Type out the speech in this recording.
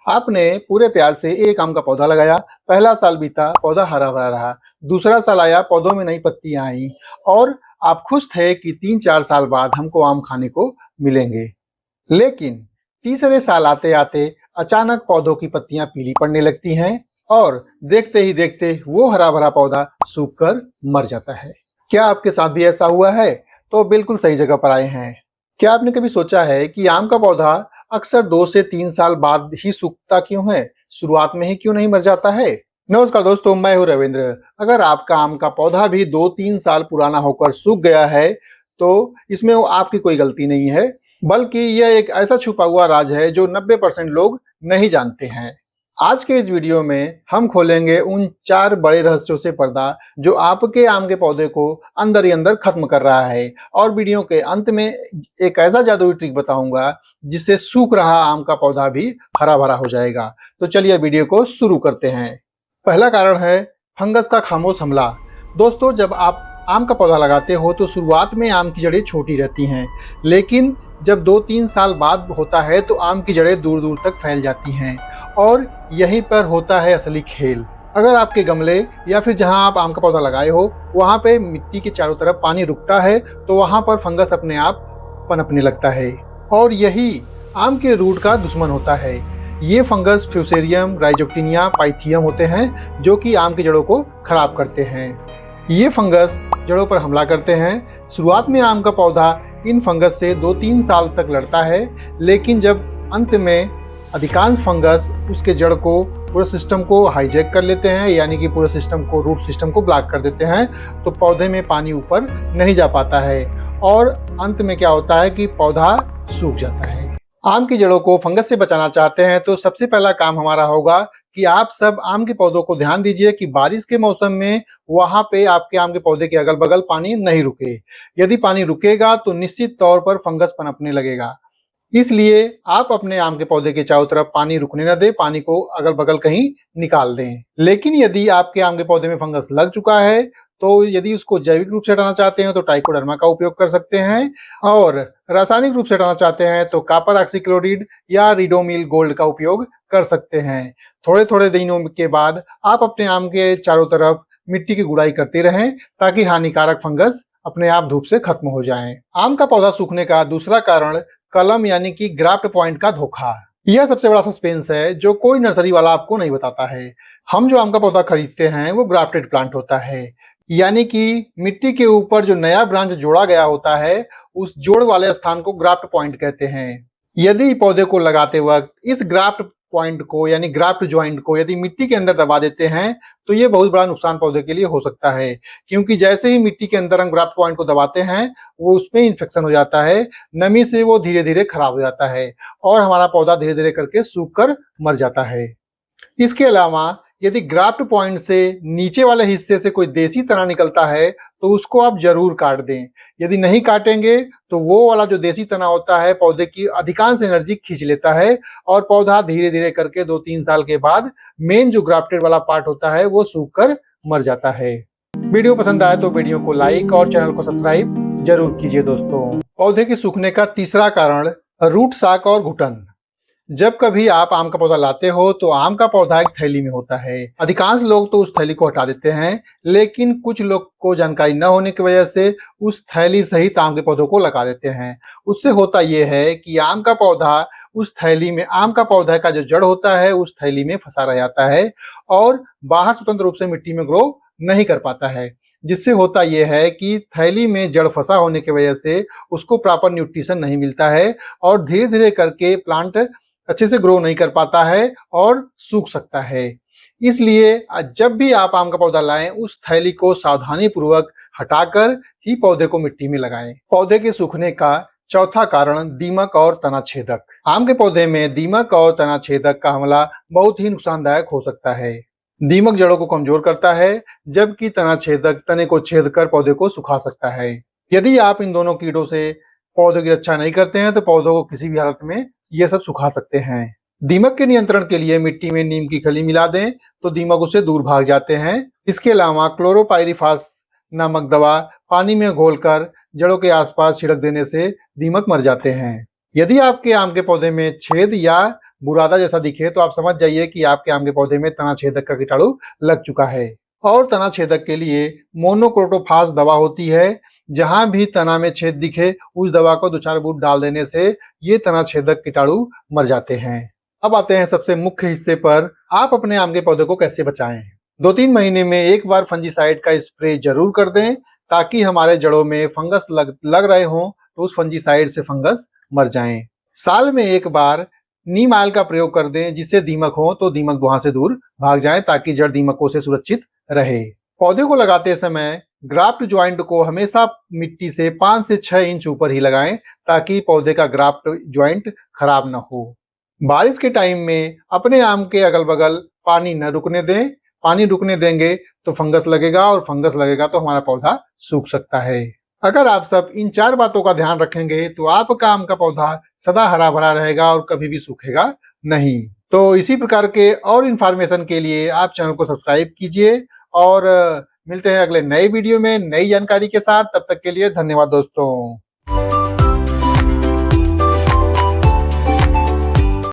आपने पूरे प्यार से एक आम का पौधा लगाया। पहला साल बीता, पौधा हरा भरा रहा। दूसरा साल आया, पौधों में नई पत्तियां आई और आप खुश थे कि 3-4 साल बाद हमको आम खाने को मिलेंगे। लेकिन तीसरे साल आते आते अचानक पौधों की पत्तियां पीली पड़ने लगती हैं और देखते ही देखते वो हरा भरा पौधा सूखकर मर जाता है। क्या आपके साथ भी ऐसा हुआ है? तो बिल्कुल सही जगह पर आए हैं। क्या आपने कभी सोचा है कि आम का पौधा अक्सर 2 से 3 साल बाद ही सूखता क्यों है? शुरुआत में ही क्यों नहीं मर जाता है? नमस्कार दोस्तों, मैं हूं रविंद्र। अगर आपका आम का पौधा भी 2-3 साल पुराना होकर सूख गया है, तो इसमें आपकी कोई गलती नहीं है, बल्कि यह एक ऐसा छुपा हुआ राज है जो 90% लोग नहीं जानते हैं। आज के इस वीडियो में हम खोलेंगे उन 4 बड़े रहस्यों से पर्दा जो आपके आम के पौधे को अंदर ही अंदर खत्म कर रहा है, और वीडियो के अंत में एक ऐसा जादुई ट्रिक बताऊंगा जिससे सूख रहा आम का पौधा भी हरा भरा हो जाएगा। तो चलिए वीडियो को शुरू करते हैं। पहला कारण है फंगस का खामोश हमला। दोस्तों, जब आप आम का पौधा लगाते हो तो शुरुआत में आम की जड़ें छोटी रहती हैं, लेकिन जब 2-3 साल बाद होता है तो आम की जड़ें दूर दूर तक फैल जाती हैं और यहीं पर होता है असली खेल। अगर आपके गमले या फिर जहां आप आम का पौधा लगाए हो वहां पे मिट्टी के चारों तरफ पानी रुकता है तो वहां पर फंगस अपने आप पनपने लगता है और यही आम के रूट का दुश्मन होता है। ये फंगस फ्यूसेरियम, राइजोक्टिनिया, पाइथियम होते हैं जो कि आम की जड़ों को खराब करते हैं। ये फंगस जड़ों पर हमला करते हैं। शुरुआत में आम का पौधा इन फंगस से 2-3 साल तक लड़ता है, लेकिन जब अंत में अधिकांश फंगस उसके जड़ को, पूरे सिस्टम को हाईजैक कर लेते हैं, यानी कि पूरे सिस्टम को, रूट सिस्टम को ब्लॉक कर देते हैं, तो पौधे में पानी ऊपर नहीं जा पाता है और अंत में क्या होता है कि पौधा सूख जाता है। आम की जड़ों को फंगस से बचाना चाहते हैं तो सबसे पहला काम हमारा होगा कि आप सब आम के पौधों को ध्यान दीजिए कि बारिश के मौसम में वहां पे आपके आम के पौधे के अगल बगल पानी नहीं रुके। यदि पानी रुकेगा तो निश्चित तौर पर फंगस पनपने लगेगा। इसलिए आप अपने आम के पौधे के चारों तरफ पानी रुकने न दें, पानी को अगल बगल कहीं निकाल दें। लेकिन यदि आपके आम के पौधे में फंगस लग चुका है तो यदि उसको जैविक रूप से हटाना चाहते हैं तो ट्राइकोडर्मा का उपयोग कर सकते हैं, और रासायनिक रूप से हटाना चाहते हैं तो कॉपर ऑक्सीक्लोराइड या रिडोमिल गोल्ड का उपयोग कर सकते हैं। थोड़े थोड़े दिनों के बाद आप अपने आम के चारों तरफ मिट्टी की गुड़ाई करते रहें ताकि हानिकारक फंगस अपने आप धूप से खत्म हो जाएं। आम का पौधा सूखने का दूसरा कारण कलम यानी कि ग्राफ्ट पॉइंट का धोखा। यह सबसे बड़ा सस्पेंस है जो कोई नर्सरी वाला आपको नहीं बताता है। हम जो आम का पौधा खरीदते हैं वो ग्राफ्टेड प्लांट होता है, यानी कि मिट्टी के ऊपर जो नया ब्रांच जोड़ा गया होता है उस जोड़ वाले स्थान को ग्राफ्ट पॉइंट कहते हैं। यदि पौधे को लगाते वक्त इस ग्राफ्ट पॉइंट को यानी ग्राफ्ट ज्वाइंट को यदि मिट्टी के अंदर दबा देते हैं तो ये बहुत बड़ा नुकसान पौधे के लिए हो सकता है, क्योंकि जैसे ही मिट्टी के अंदर हम ग्राफ्ट पॉइंट को दबाते हैं वो उसमें इन्फेक्शन हो जाता है, नमी से वो धीरे धीरे खराब हो जाता है और हमारा पौधा धीरे धीरे करके सूख कर मर जाता है। इसके अलावा यदि ग्राफ्ट पॉइंट से नीचे वाले हिस्से से कोई देसी तना निकलता है तो उसको आप जरूर काट दें। यदि नहीं काटेंगे तो वो वाला जो देसी तना होता है पौधे की अधिकांश एनर्जी खींच लेता है और पौधा धीरे धीरे करके 2-3 साल के बाद मेन जो ग्राफ्टेड वाला पार्ट होता है वो सूख कर मर जाता है। वीडियो पसंद आए तो वीडियो को लाइक और चैनल को सब्सक्राइब जरूर कीजिए। दोस्तों, पौधे के सूखने का तीसरा कारण रूट शाक और घुटन। जब कभी आप आम का पौधा लाते हो तो आम का पौधा एक थैली में होता है। अधिकांश लोग तो उस थैली को हटा देते हैं, लेकिन कुछ लोग को जानकारी न होने की वजह से उस थैली सहित आम के पौधों को लगा देते हैं। उससे होता यह है कि आम का पौधा उस थैली में, आम का पौधा का जो जड़ होता है उस थैली में फंसा रह जाता है और बाहर स्वतंत्र रूप से मिट्टी में ग्रो नहीं कर पाता है, जिससे होता यह है कि थैली में जड़ फंसा होने की वजह से उसको प्रॉपर न्यूट्रिशन नहीं मिलता है और धीरे धीरे करके प्लांट अच्छे से ग्रो नहीं कर पाता है और सूख सकता है। इसलिए जब भी आप आम का पौधा लाएं उस थैली को सावधानी पूर्वक हटाकर ही पौधे को मिट्टी में लगाएं। पौधे के सूखने का चौथा कारण दीमक और तना छेदक। आम के पौधे में दीमक और तना छेदक का हमला बहुत ही नुकसानदायक हो सकता है। दीमक जड़ों को कमजोर करता है, जबकि तना छेदक तने को छेद कर पौधे को सुखा सकता है। यदि आप इन दोनों कीड़ों से पौधों की रक्षा नहीं करते हैं तो पौधों को किसी भी हालत में ये सब सुखा सकते हैं। दीमक के नियंत्रण के लिए मिट्टी में नीम की खली मिला दें तो दीमक उससे दूर भाग जाते हैं। इसके अलावा क्लोरोपाइरिफास नामक दवा पानी में घोलकर जड़ों के आसपास छिड़क देने से दीमक मर जाते हैं। यदि आपके आम के पौधे में छेद या बुरादा जैसा दिखे तो आप समझ जाइए कि आपके आम के पौधे में तना छेदक का कीटाणु लग चुका है। और तना छेदक के लिए मोनोक्रोटोफास दवा होती है। जहां भी तना में छेद दिखे उस दवा को 2-4 बूंद डाल देने से ये तना छेदक कीटाणु मर जाते हैं। अब आते हैं सबसे मुख्य हिस्से पर, आप अपने आम के पौधे को कैसे बचाएं। 2-3 महीने में एक बार फंजीसाइड का स्प्रे जरूर कर दें, ताकि हमारे जड़ों में फंगस लग रहे हों तो उस फंजीसाइड से फंगस मर जाएं। साल में एक बार नीम ऑयल का प्रयोग कर दें, जिससे दीमक हो तो दीमक वहां से दूर भाग जाएं, ताकि जड़ दीमकों से सुरक्षित रहे। पौधे को लगाते समय ग्राफ्ट ज्वाइंट को हमेशा मिट्टी से 5 से 6 इंच ऊपर ही लगाएं, ताकि पौधे का ग्राफ्ट ज्वाइंट खराब न हो। बारिश के टाइम में अपने आम के अगल बगल पानी न रुकने दें। पानी रुकने देंगे तो फंगस लगेगा, और फंगस लगेगा तो हमारा पौधा सूख सकता है। अगर आप सब इन 4 बातों का ध्यान रखेंगे तो आपका आम का पौधा सदा हरा भरा रहेगा और कभी भी सूखेगा नहीं। तो इसी प्रकार के और इन्फॉर्मेशन के लिए आप चैनल को सब्सक्राइब कीजिए, और मिलते हैं अगले नए वीडियो में नई जानकारी के साथ। तब तक के लिए धन्यवाद दोस्तों।